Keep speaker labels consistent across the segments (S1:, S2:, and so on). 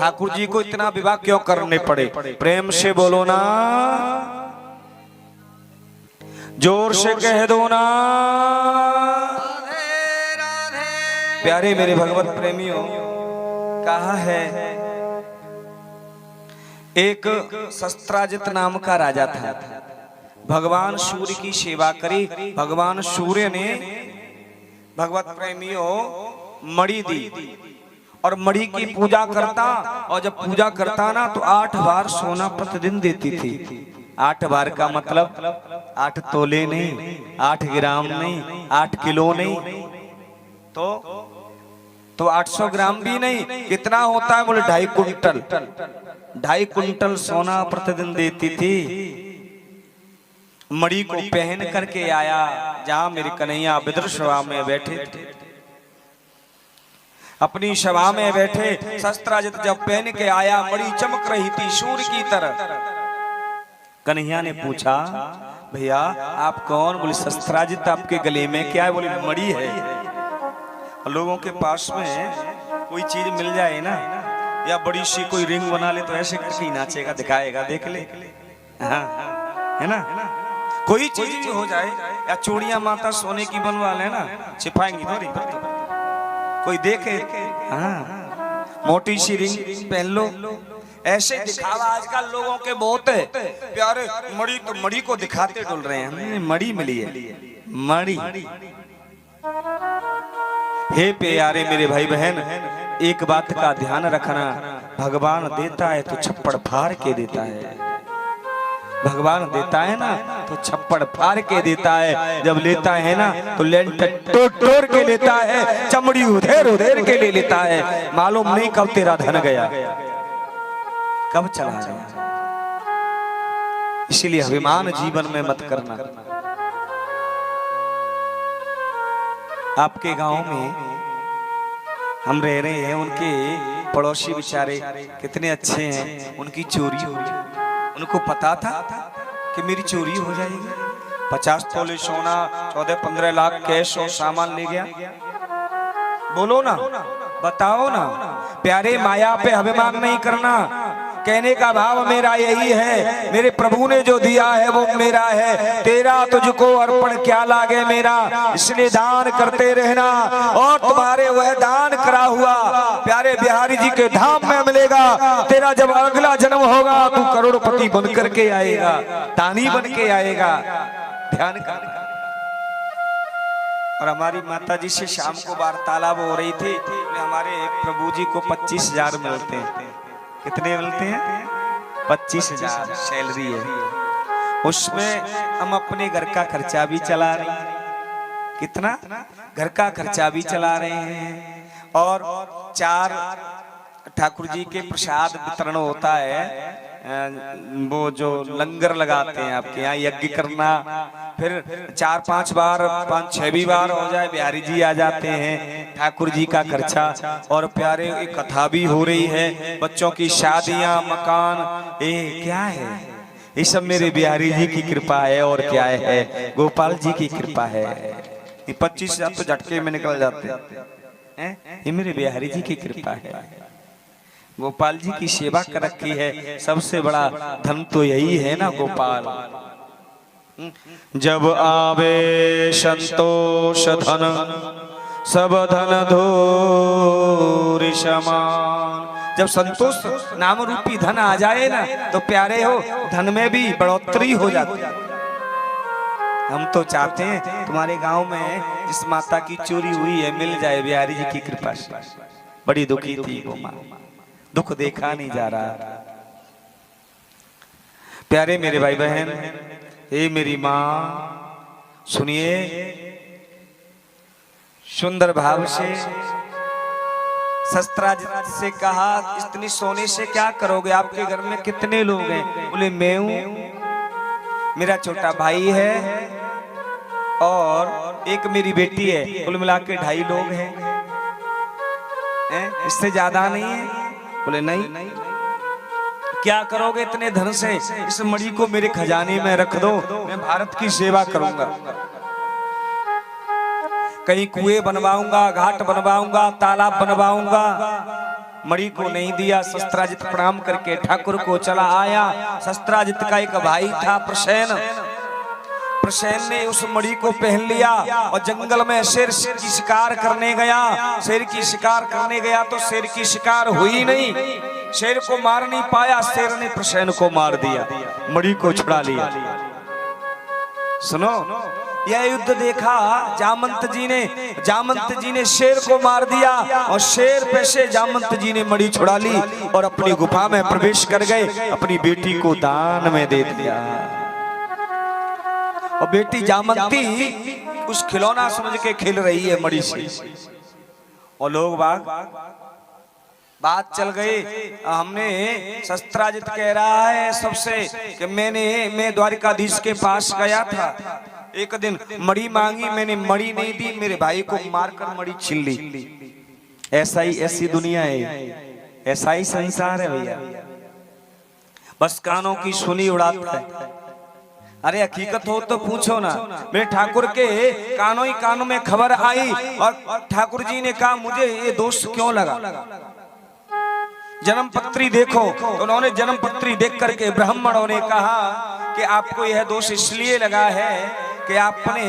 S1: ठाकुर जी को इतना विवाह क्यों करने पड़े? प्रेम से बोलो ना, जोर से कह दो ना। प्यारे मेरे भगवत प्रेमियों, कहा है एक शस्त्राजित नाम का राजा था। भगवान सूर्य की सेवा करी। भगवान सूर्य ने भगवत प्रेमियों मणि दी और मणि की पूजा करता, और जब पूजा करता ना तो 8 बार सोना प्रतिदिन देती थी। 8 बार का मतलब 8 तोले नहीं, 8 ग्राम नहीं, 8 किलो नहीं, तो 800 ग्राम भी नहीं। कितना होता है? बोले 2.5 कुंटल। 2.5 कुंटल सोना प्रतिदिन देती थी। मणि को पहन करके आया जहां मेरे कन्हैया विदुर सभा में बैठे थे। अपनी सभा में बैठे शस्त्राजित जब पहन के आया, मणि चमक रही थी सूर्य की तरह। कन्हैया ने पूछा, भैया आप कौन? बोले शस्त्राजित आपके गले में क्या है? बोले मणि है। लोगों के पास में कोई चीज मिल जाए ना, या बड़ी सी कोई रिंग बना ले तो ऐसे करके नाचेगा, दिखाएगा, देख ले, हाँ है ना। कोई चीज भी हो जाए, या चूड़ियां माता सोने की बनवा ले ना, छिपाएंगी थोड़ी। कोई देखे, हाँ मोटी सी रिंग पहन लो, ऐसे दिखावा आजकल लोगों के बहुत है। प्यारे मणि तो मणि को दिखाते डुल रहे हैं, मणि मिली है, मणि। हे प्यारे मेरे भाई बहन, एक बात का ध्यान रखना, भगवान देता है तो छप्पड़ फाड़ के देता है। भगवान देता है ना तो छप्पड़ फाड़ के देता है। जब लेता है ना तो लेंटर तोड़ के लेता है, चमड़ी उधेर के ले लेता है। मालूम नहीं कब तेरा धन गया, कब चला गया। इसलिए अभिमान जीवन में मत करना। आपके गांव में हम रह रहे हैं, उनके पड़ोसी बेचारे कितने अच्छे हैं, उनकी चोरी हो गई। उनको पता था कि मेरी चोरी हो जाएगी। 50 तोले सोना, 14-15 लाख कैश और सामान ले गया। बोलो ना, बताओ ना। प्यारे माया पे अभिमान नहीं करना। कहने का भाव मेरा यही है, मेरे प्रभु ने जो दिया है वो मेरा है, तेरा तुझको अर्पण क्या लागे मेरा। इसलिए दान करते रहना, और तुम्हारे वह दान करा हुआ प्यारे बिहारी जी के धाम में मिलेगा। तेरा जब अगला जन्म होगा तू करोड़पति बन करके आएगा, दानी बन के आएगा। ध्यान कर। और हमारी माता जी से शाम को वार्तालाप हो रही थी, हमारे प्रभु जी को 25,000 मिलते हैं। कितने मिलते हैं? 25,000 सैलरी है। उसमें हम अपने घर का खर्चा भी चला रहे हैं। कितना? घर का खर्चा भी चला रहे हैं। और 4 ठाकुर जी के प्रसाद वितरण होता है, वो जो लंगर लगाते हैं आपके यहाँ, यज्ञ करना। फिर 4-5 बार, 5-6 भी बार हो जाए, बिहारी जी आ जाते हैं, ठाकुर जी का खर्चा। और प्यारे एक कथा भी हो रही है, बच्चों की शादियां, मकान, ये क्या है? ये सब मेरे बिहारी जी की कृपा है। और क्या है? गोपाल जी की कृपा है। ये 25,000 तो झटके में निकल जाते हैं, ये मेरे बिहारी जी की कृपा है। गोपाल जी की सेवा कर रखी है। सबसे बड़ा धन तो यही है ना, गोपाल। जब आवे संतोष धन, सब धन धूरि समान। जब संतोष नाम रूपी धन आ जाए ना तो प्यारे हो, धन में भी बढ़ोतरी हो जाती है। हम तो चाहते हैं तुम्हारे गांव में जिस माता की चोरी हुई है मिल जाए, बिहारी जी की कृपा से। बड़ी दुखी थी वो माँ, दुख देखा नहीं जा रहा। प्यारे मेरे भाई बहन, हे मेरी माँ, सुनिए सुंदर भाव से। शस्त्राजित से कहा, इतनी सोने से क्या करोगे? आपके घर में कितने लोग हैं? बोले मैं हूं, मेरा छोटा भाई है और एक मेरी बेटी है। कुल मिला के 2.5 लोग हैं। इससे ज्यादा नहीं है? बोले नहीं। क्या करोगे इतने धन से? इस मणि को मेरे खजाने में रख दो, मैं भारत की सेवा करूंगा। कहीं कुएं बनवाऊंगा, घाट बनवाऊंगा, तालाब बनवाऊंगा, मणि को नहीं दिया। शस्त्राजित प्रणाम करके ठाकुर को चला आया। शस्त्राजित का एक भाई था प्रसेन, प्रसेन ने उस मणि को पहन लिया और जंगल में शेर की शिकार करने गया। शेर की शिकार करने गया तो शेर की शिकार हुई नहीं, शेर को मार नहीं पाया। शेर ने प्रसेन को मार दिया, मणि को छुड़ा लिया। सुनो, यह युद्ध देखा जामंत जी ने शेर को मार दिया और शेर पे से जामंत जी ने मणि छुड़ा ली और अपनी गुफा में प्रवेश कर गए। अपनी बेटी को दान में दे दिया और बेटी जामंती उस खिलौना समझ के खेल रही है मणि से। और लोग बात चल गई। हमने शस्त्राजित कह रहा है सबसे कि मैं द्वारिकाधीश के पास गया था, एक दिन मणि मांगी, मैंने मणि नहीं दी, मेरे भाई को मारकर मणि छीन ली। ऐसी दुनिया है, ऐसा ही संसार है भैया। बस कानों की सुनी उड़ाता है। अरे हकीकत हो तो पूछो ना। मेरे ठाकुर के कानों में खबर आई और ठाकुर जी ने कहा मुझे ये दोष क्यों लगा। जन्म पत्री देखो, तो उन्होंने जन्म पत्री देख करके ब्राह्मणों ने कहा कि आपको यह दोष इसलिए लगा है कि आपने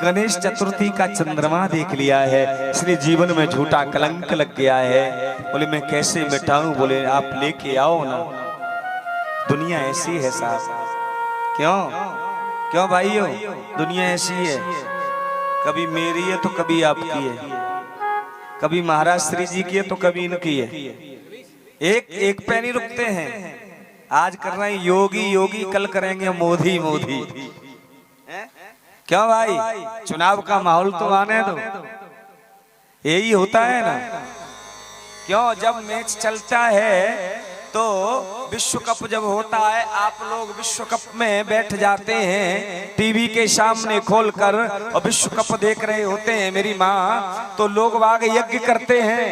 S1: गणेश चतुर्थी का चंद्रमा देख लिया है, इसलिए जीवन में झूठा कलंक लग गया है। बोले मैं कैसे मिटाऊं? बोले आप लेके आओ ना। दुनिया ऐसी है साहब। क्यों भाइयों? दुनिया ऐसी है, कभी मेरी है तो कभी आपकी है, कभी महाराज श्री जी की है तो कभी इनकी है। एक पे नहीं रुकते हैं। आज कर रहे हैं योगी, कल करेंगे मोदी। क्यों भाई? चुनाव का माहौल तो आने दो, यही होता है ना। क्यों? जब मैच चलता है तो विश्व कप जब होता है, आप लोग विश्व कप में बैठ जाते हैं टीवी के सामने खोलकर और विश्व कप देख रहे होते हैं मेरी माँ, तो लोग वाग यज्ञ करते हैं,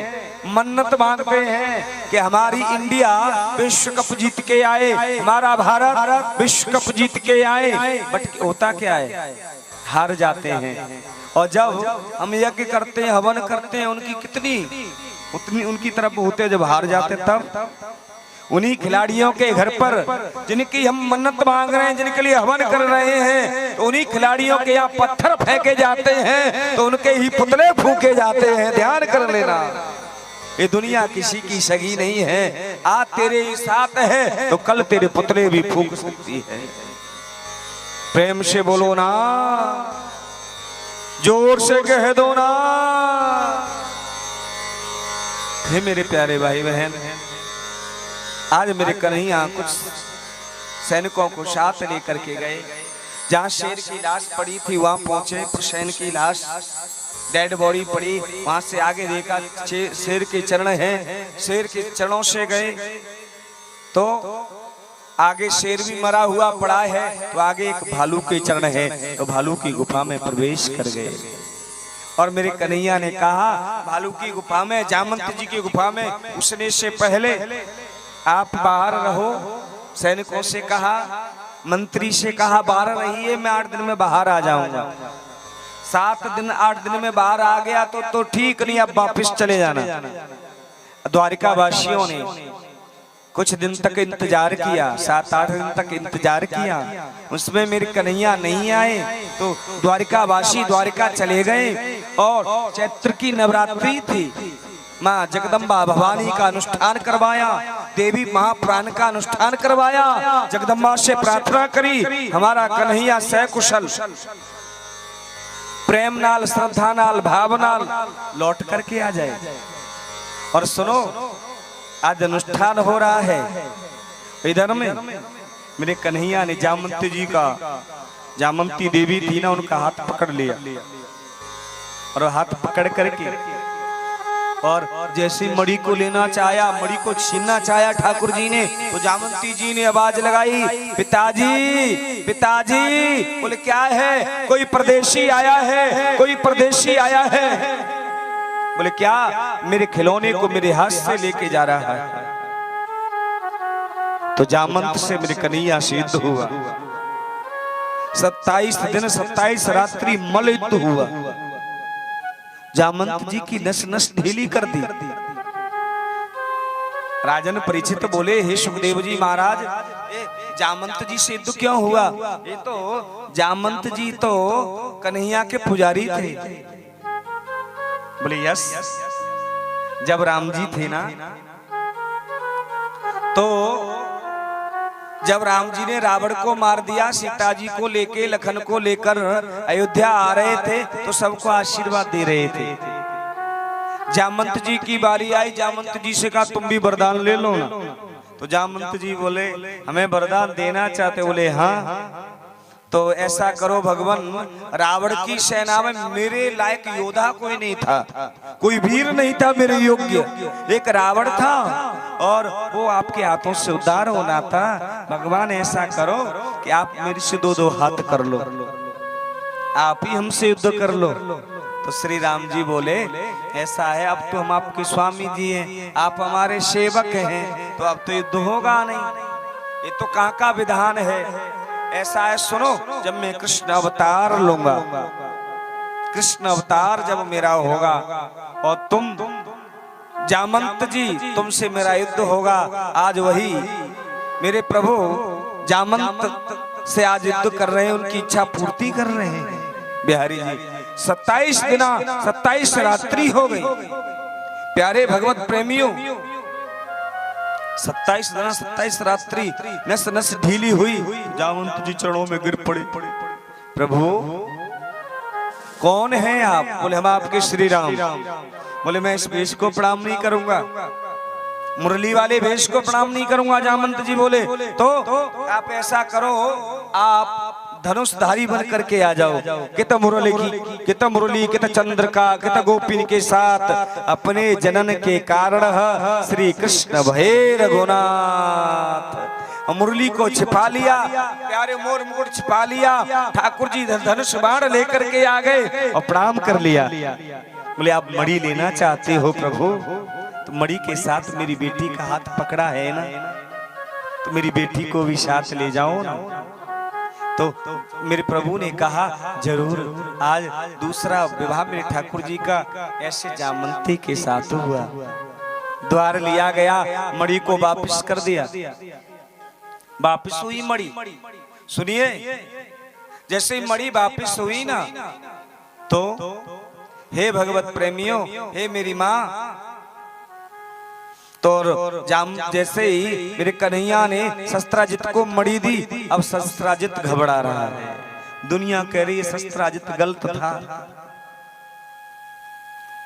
S1: मन्नत मांगते हैं कि हमारी इंडिया विश्व कप जीत के आए, हमारा भारत विश्व कप जीत के आए। बट होता क्या है? हार जाते हैं। और जब हम यज्ञ करते हैं, हवन करते हैं, उतनी उनकी तरफ होते जब हार जाते तब उन्हीं खिलाड़ियों के घर पर जिनकी हम मन्नत मांग रहे हैं, जिनके लिए हवन कर रहे हैं, तो उन्हीं खिलाड़ियों के यहाँ पत्थर फेंके जाते हैं, तो उनके ही पुतले फूके जाते हैं। ध्यान कर लेना, ये दुनिया किसी की सगी नहीं है। आज तेरे साथ है तो कल तेरे पुतले भी फूक सकती है। प्रेम से बोलो ना, जोर से कह दो ना। हे मेरे प्यारे भाई बहन, आज मेरे कन्हैया कुछ सैनिकों को साथ लेकर के गए। जहाँ शेर की लाश पड़ी थी वहां पहुंचे। प्रसेन की लाश डेड बॉडी पड़ी, वहां से आगे देखा शेर के चरण हैं। शेर के चरणों से गए तो आगे शेर भी मरा हुआ पड़ा है, तो आगे एक भालू के चरण है, तो भालू की गुफा में प्रवेश कर गए। और मेरे कन्हैया ने कहा भालू की गुफा में, जामंत जी की गुफा में उसने से पहले आप बाहर रहो। सैनिकों से कहा, मंत्री से कहा बाहर रहिए, मैं 8 दिन में बाहर आ जाऊंगा। 7 दिन 8 दिन में बाहर आ गया तो ठीक नहीं, अब वापिस चले जाना। द्वारिका वासियों ने कुछ दिन तक इंतजार किया, 7-8 दिन तक इंतजार किया, उसमें मेरे कन्हैया नहीं आए तो द्वारिका वासी द्वारिका चले गए। और चैत्र की नवरात्रि थी, माँ जगदम्बा भवानी का अनुष्ठान करवाया, देवी महाप्राण का अनुष्ठान करवाया। जगदम्बा से प्रार्थना करी हमारा कन्हैया सकुशल प्रेम नाल, श्रद्धा नाल, भाव नाल लौट करके आ जाए। और सुनो, आज अनुष्ठान हो रहा है इधर में। मेरे कन्हैया ने जामंती जी का, जामंती देवी थी ना, उनका हाथ पकड़ लिया और हाथ पकड़ करके और जैसे मणि को लेना चाहा, मणि को छीनना चाहा ठाकुर जी ने, तो जामंती जी ने आवाज लगाई, पिताजी पिताजी। बोले क्या है? कोई परदेशी आया है, कोई परदेशी आया है। बोले क्या? मेरे खिलौने को मेरे हाथ से लेके जा रहा है। तो जामंत से मेरे कन्हैया से युद्ध हुआ। 27 दिन 27 रात्रि मल युद्ध हुआ। जामंत जी की नस नस ढीली कर दी। राजन परीक्षित बोले, हे सुखदेव जी महाराज, जामंत जी से युद्ध क्यों हुआ? ये तो जामंत जी तो कन्हैया के पुजारी थे। बोले यस, जब राम जी थे ना, तो जब राम जी ने रावण को मार दिया, सीता जी को लेके लखन को लेकर अयोध्या आ रहे थे, तो सबको आशीर्वाद दे रहे थे। जामंत जी की बारी आई, जामंत जी से कहा तुम भी वरदान ले लो ना। तो जामंत जी बोले हमें वरदान देना चाहते? बोले हाँ। तो ऐसा करो भगवान, रावण की सेना में मेरे लायक योद्धा कोई नहीं था, कोई वीर नहीं था मेरे योग्य, एक रावण था और वो आपके हाथों से उद्धार होना था। भगवान ऐसा करो कि आप मेरे से दो हाथ कर लो, आप ही हमसे युद्ध कर लो। तो श्री राम जी बोले ऐसा है, अब तो हम आपके स्वामी जी हैं, आप हमारे सेवक हैं, तो अब तो युद्ध होगा नहीं, ये तो कहाँ का विधान है। ऐसा है सुनो, जब मैं कृष्ण अवतार लूंगा, कृष्ण अवतार जब मेरा होगा और तुम जामंत जी तुमसे मेरा युद्ध होगा, आज वही मेरे प्रभु जामंत से आज युद्ध कर रहे हैं, उनकी इच्छा पूर्ति कर रहे हैं। बिहारी जी 27 दिन 27 रात्रि हो गई। प्यारे भगवत प्रेमियों, 27 दिन 27 रात्रि नस नस ढीली हुई, जामंत जी चरणों में गिर पड़े। प्रभु कौन है आप? बोले हम आपके श्री राम। बोले मैं इस वेश को प्रणाम नहीं करूंगा, मुरली वाले वेश को प्रणाम नहीं करूंगा। जामंत जी बोले तो आप ऐसा करो, आप धनुषधारी बन करके आ जाओ, कित मुरली की, कित मुरली, कित चंद्रका, कित गोपिन के साथ अपने जनन के कारण श्री कृष्ण भये रघुनाथ। मुरली को छिपा लिया, प्यारे मोर मुकुट छिपा लिया, ठाकुर जी धनुष बाण लेकर के आ गए और प्रणाम कर लिया। बोले आप मणि लेना चाहते हो प्रभु? तो मणि के साथ मेरी बेटी का हाथ पकड़ा है ना, तो मेरी बेटी को भी साथ ले जाओ ना। तो मेरे प्रभु ने कहा जरूर, आज दूसरा विवाह मेरे ठाकुर जी का ऐसे जामंती के साथ हुआ। द्वार लिया गया, मणि को वापस कर दिया, वापस हुई मणि। सुनिए, जैसे मणि वापस हुई ना, तो हे भगवत प्रेमियों, हे मेरी माँ, तो जाम जैसे ही मेरे कन्हैया ने शस्त्राजित को मणि दी, अब शस्त्राजित घबरा रहा है। दुनिया कह रही है शस्त्राजित गलत था,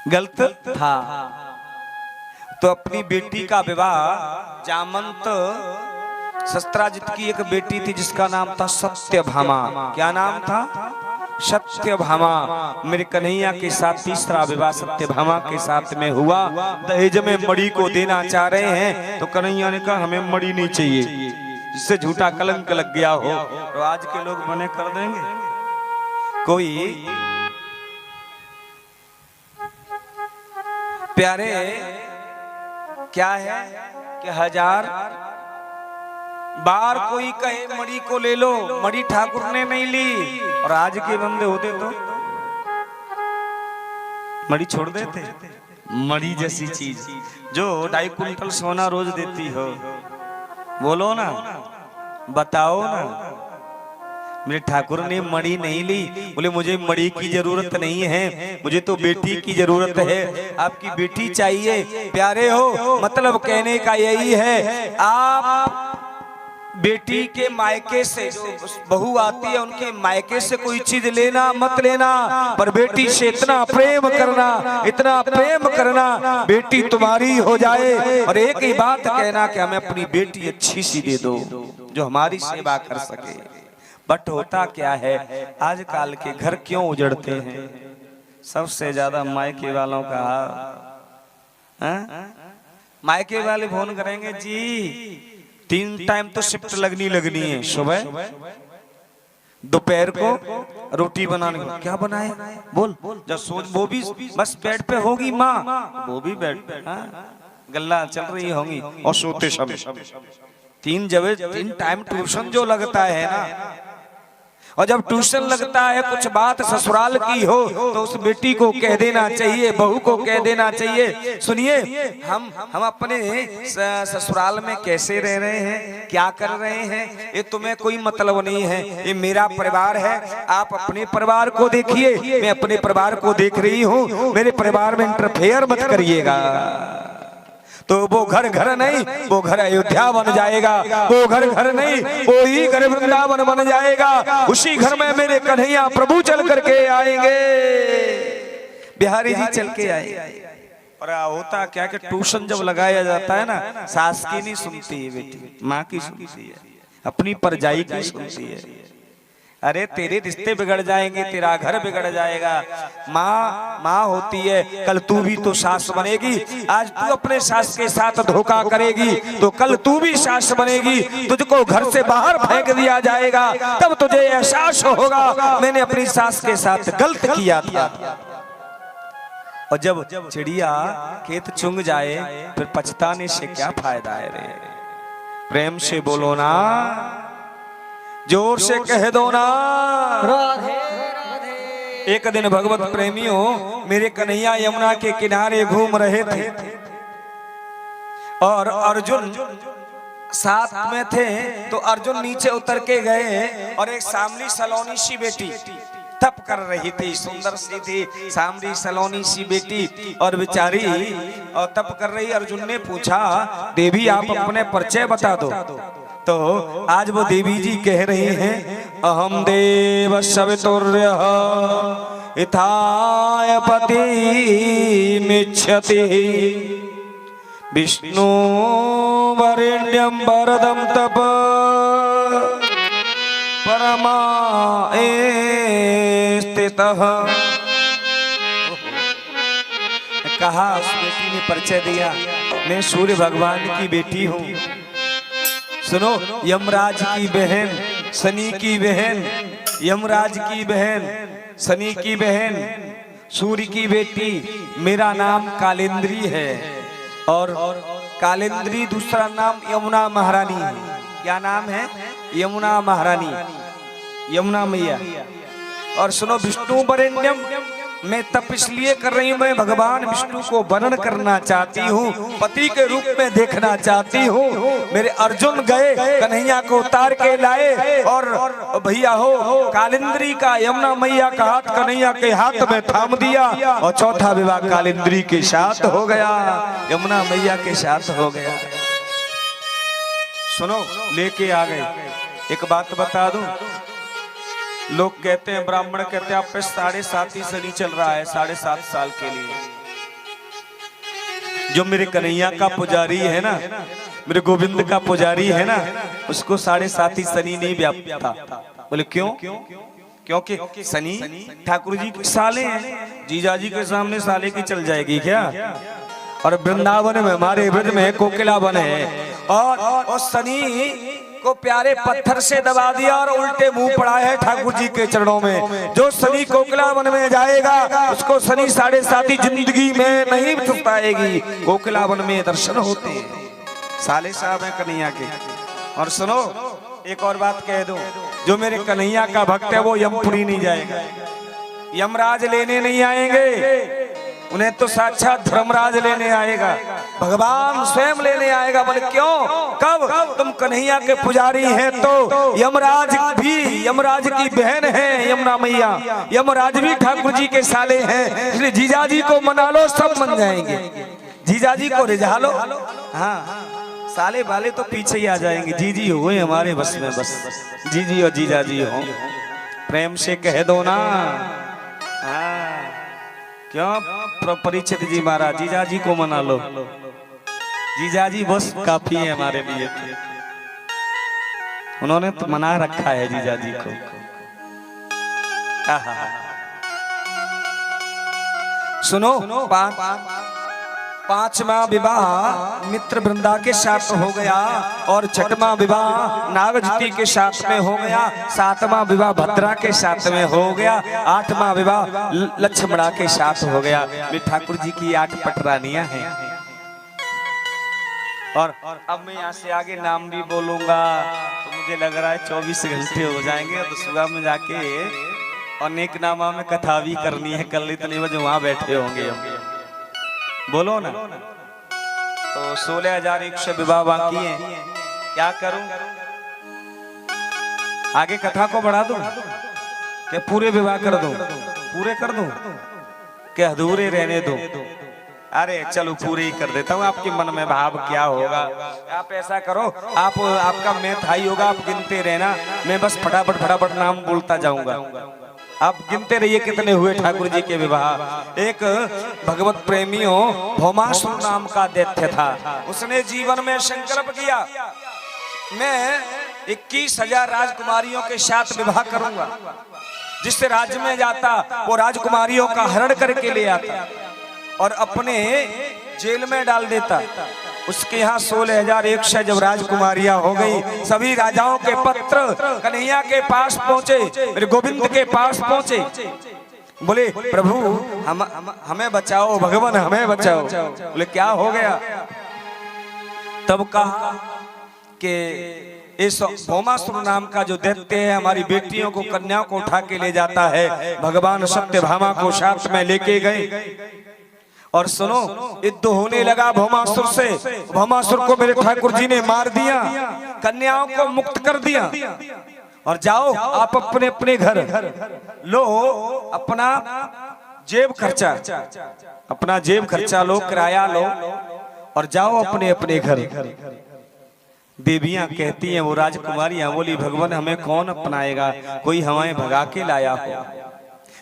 S1: गलत था। तो अपनी बेटी का विवाह, जामंत शस्त्राजित की एक बेटी थी जिसका नाम था सत्यभामा। क्या नाम था? सत्यभामा। मेरे कन्हैया के साथ तीसरा विवाह सत्यभामा के साथ में हुआ। दहेज में मणि को देना चाह रहे हैं, तो कन्हैया ने कहा हमें मणि नहीं चाहिए, जिससे झूठा कलंक लग गया हो। तो आज के लोग मने कर देंगे। कोई प्यारे क्या है कि 1000 बार कोई कहे मणि को ले लो, मणि ठाकुर ने नहीं ली, और आज के बंदे होते तो मणि छोड़ देते। मणि जैसी चीज जो 2.5 कुंटल सोना रोज देती हो, बोलो ना, बताओ ना। मेरे ठाकुर ने मणि नहीं ली। बोले मुझे मणि की जरूरत नहीं है, मुझे तो बेटी की जरूरत है। आपकी बेटी चाहिए। प्यारे हो, मतलब कहने का यही है, आप बेटी के मायके से जो बहू आती है, उनके मायके से कोई चीज लेना मत लेना, पर बेटी से इतना प्रेम करना, इतना प्रेम करना, बेटी तुम्हारी हो जाए। और एक ही बात कहना कि हमें अपनी बेटी अच्छी सी दे दो जो हमारी सेवा कर सके। बट होता क्या है, आजकल के घर क्यों उजड़ते हैं? सबसे ज्यादा मायके वालों का। मायके वाले फोन करेंगे, जी 3 टाइम तो शिफ्ट लगनी है, सुबह, दोपहर को, रोटी बनाने को। क्या बनाए बोल, जब सोच, वो भी बस बेड पे होगी माँ, वो भी बेड पे, गल्ला चल रही होंगी, और सोते समय 3 टाइम ट्यूशन जो लगता है ना, और जब ट्यूशन लगता है कुछ बात ससुराल की हो तो उस बेटी को कह देना चाहिए, बहू को कह देना चाहिए, सुनिए हम अपने ससुराल में कैसे रह रहे हैं, क्या कर रहे हैं, ये तुम्हें कोई मतलब नहीं है, ये मेरा परिवार है। आप अपने परिवार को देखिए, मैं अपने परिवार को देख रही हूँ, मेरे परिवार में इंटरफेयर मत करिएगा। तो वो घर घर नहीं, वो घर अयोध्या बन जाएगा, वो घर घर नहीं, वो ही घर वृंदावन बन जाएगा। उसी घर में मेरे कन्हैया प्रभु चल करके आएंगे, बिहारी जी चल के आएंगे। और होता क्या कि ट्यूशन जब लगाया जाता है ना, सास की नहीं सुनती है बेटी, माँ की सुनती है, अपनी परजाई की सुनती है। अरे तेरे रिश्ते बिगड़ जाएंगे, तेरा घर बिगड़ जाएगा। माँ होती है, कल तू भी तो सास बनेगी। आज तू अपने सास के साथ धोखा करेगी तो कल तू भी सास बनेगी, तुझको घर से बाहर फेंक दिया जाएगा, तब तुझे एहसास होगा मैंने अपनी सास के साथ गलत किया था। और जब चिड़िया खेत चुंग जाए फिर पछताने से क्या फायदा है रे। प्रेम से बोलो ना, जोर से कह दो ना, राधे राधे। एक दिन भगवत प्रेमियों मेरे कन्हैया यमुना के किनारे घूम रहे थे और अर्जुन साथ में थे। तो अर्जुन नीचे उतर के गए और एक सामली सलोनी सी बेटी तप कर रही थी, सुंदर सी थी सामरी सलोनी सी बेटी और बेचारी और तप कर रही। अर्जुन ने पूछा, देवी आप अपने परिचय बता दो। तो आज वो देवी जी कह रही हैं, अहम देव सवितुर्यः इथाय पति मिच्छति विष्णु वरेण्यं वरदं तप परमाए स्थितः। कहा, उस बेटी ने परिचय दिया, मैं सूर्य भगवान की बेटी हूँ। सुनो, यमराज की बहन, शनि की बहन, यमराज की बहन, शनि की बहन, सूर्य की बेटी। मेरा नाम कालिंद्री है और कालिंद्री दूसरा नाम यमुना महारानी है। क्या नाम है? यमुना महारानी, यमुना मैया। और सुनो, विष्णु वरेण्यम, मैं तप इसलिए कर रही हूँ, मैं भगवान विष्णु को वर्णन करना चाहती हूँ, पति के रूप में देखना चाहती हूँ। मेरे अर्जुन गए कन्हैया को उतार के लाए और भैया हो कालिंद्री का यमुना मैया का हाथ कन्हैया के हाथ में थाम दिया और चौथा विवाह कालिंद्री के साथ हो गया, यमुना मैया के साथ हो गया। सुनो, लेके आ गए। एक बात बता दूं, लोग कहते हैं, ब्राह्मण कहते हैं आप पे 7.5 शनि चल रहा है, 7.5 साल के लिए। जो मेरे कन्हैया का पुजारी है ना, मेरे गोविंद का पुजारी है ना, उसको 7.5 शनि नहीं व्यापता। बोले क्यों? क्योंकि शनि ठाकुर जी के साले हैं, जीजा जी के सामने साले की चल जाएगी क्या? और वृंदावन में हमारे ब्रज में कोकिला बन है और शनि को प्यारे पत्थर से दबा दिया और उल्टे मुंह पड़ा है ठाकुर जी के चरणों में। जो शनि कोकिला वन में जाएगा उसको शनि 7.5 जिंदगी में नहीं पाएगी। कोकिला वन में दर्शन होते हैं, साले साहब है कन्हैया के। और सुनो, एक और बात कह दूं, जो मेरे कन्हैया का भक्त है वो यमपुरी नहीं जाएगा, यमराज लेने नहीं आएंगे, उन्हें तो साक्षात धर्मराज लेने आएगा, भगवान स्वयं लेने आएगा। बोले क्यों? कब? तुम कन्हैया के पुजारी हैं तो यमराज भी, यमराज की बहन है यमुना मैया, यमराज भी ठाकुर जी के साले हैं, इसलिए जीजा जी को मना लो, सब मन जाएंगे। जीजा जी को रिझा लो, हाँ, साले वाले तो पीछे ही आ जाएंगे। जीजी हुए हमारे बस में, बस जीजी और जीजा जी हो, प्रेम से कह दो ना। हाँ, क्यों परीक्षित जी महाराज, जीजा जी को मना लो, जीजा जी बस काफी है हमारे लिए, उन्होंने तो मना रखा है जीजा जी को। सुनो, पांचवा विवाह मित्र वृंदा के साथ हो गया और छठवां विवाह नागजती के साथ में हो गया, सातवां विवाह भद्रा के साथ में हो गया, आठवां विवाह लक्ष्मणा के साथ हो गया। ठाकुर जी की 8 पटरानियां हैं। और अब मैं यहाँ से आगे नाम भी बोलूंगा तो मुझे लग रहा है 24 घंटे हो जाएंगे। तो सुबह में जाके अनेक नामा में कथा भी करनी है, कल इतने बजे वहां बैठे होंगे। बोलो ना। तो 16,100 विवाह बाकी है, क्या करूं? आगे कथा को बढ़ा दूं कि पूरे विवाह कर दूं? पूरे कर दूं कि अधूरे रहने दो? अरे चलो पूरे ही कर देता हूँ। आपके मन में भाव क्या होगा? आप ऐसा करो, आप आपका मैथ हाई होगा, आप गिनते रहना, मैं बस फटाफट फटाफट नाम बोलता जाऊंगा। आप गिनते रहिए कितने हुए ठाकुर जी के विवाह। एक भगवत प्रेमियों भौमासुर नाम का दैत्य था। उसने जीवन में संकल्प किया, मैं 21,000 राजकुमारियों के साथ विवाह करूंगा। जिस राज्य में जाता वो राजकुमारियों का हरण करके ले आता और अपने जेल में डाल देता। उसके यहाँ 16,100 जब राजकुमारियां हो गई, सभी राजाओं के पत्र कन्हैया के पास पहुंचे, मेरे गोविंद के पास पहुंचे। बोले प्रभु हमें बचाओ, भगवान हमें बचाओ। बोले क्या हो गया? तब कहा कि इस भौमासुर नाम का जो दैत्य है हमारी बेटियों को, कन्याओं को उठा के ले जाता है। भगवान सत्यभामा को साथ में लेके गए और सुनो, युद्ध होने लगा भौमासुर से। भौमासुर को मेरे ठाकुर जी ने मार दिया, कन्याओं को मुक्त कर दिया और जाओ आप अपने अपने घर लो, अपना जेब खर्चा, अपना जेब खर्चा लो, किराया लो और जाओ अपने अपने घर। देवियां कहती हैं, वो राजकुमारियां बोली भगवान हमें कौन अपनाएगा? कोई हमें भगा के लाया हो,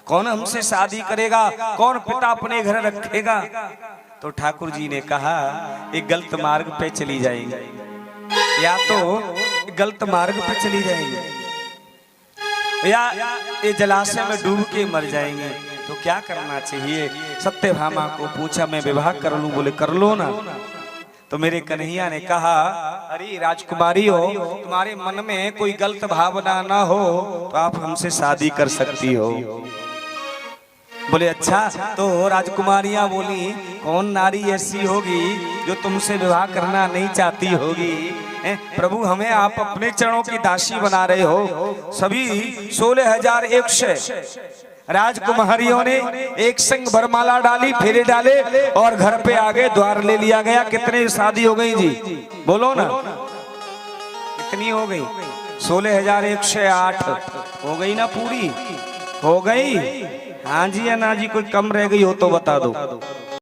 S1: कौन हमसे शादी करेगा, कौन पिता अपने घर रखेगा? तो ठाकुर जी ने कहा एक गलत मार्ग पे चली जाएंगे, या तो गलत मार्ग पे चली जाएंगे या ये जलाशय में डूब के मर जाएंगे। तो क्या करना चाहिए? सत्यभामा को पूछा मैं विवाह कर लूं? बोले कर लो ना। तो मेरे कन्हैया ने कहा अरे राजकुमारी हो, तुम्हारे मन में कोई गलत भावना ना हो तो आप हमसे शादी कर सकती हो। बोले अच्छा। तो राजकुमारियां बोली कौन नारी ऐसी होगी जो तुमसे विवाह करना नहीं चाहती होगी? प्रभु हमें आप अपने चरणों की दासी बना रहे हो। सभी 16,100 राजकुमारियों ने एक संग वरमाला डाली, फेरे डाले और घर पे आगे द्वार ले लिया गया। कितने शादी हो गई जी? बोलो ना कितनी हो गई? 16,108 हो गई ना? पूरी हो गई? हाँ जी या ना जी? कोई कम रह गई हो तो बता दो।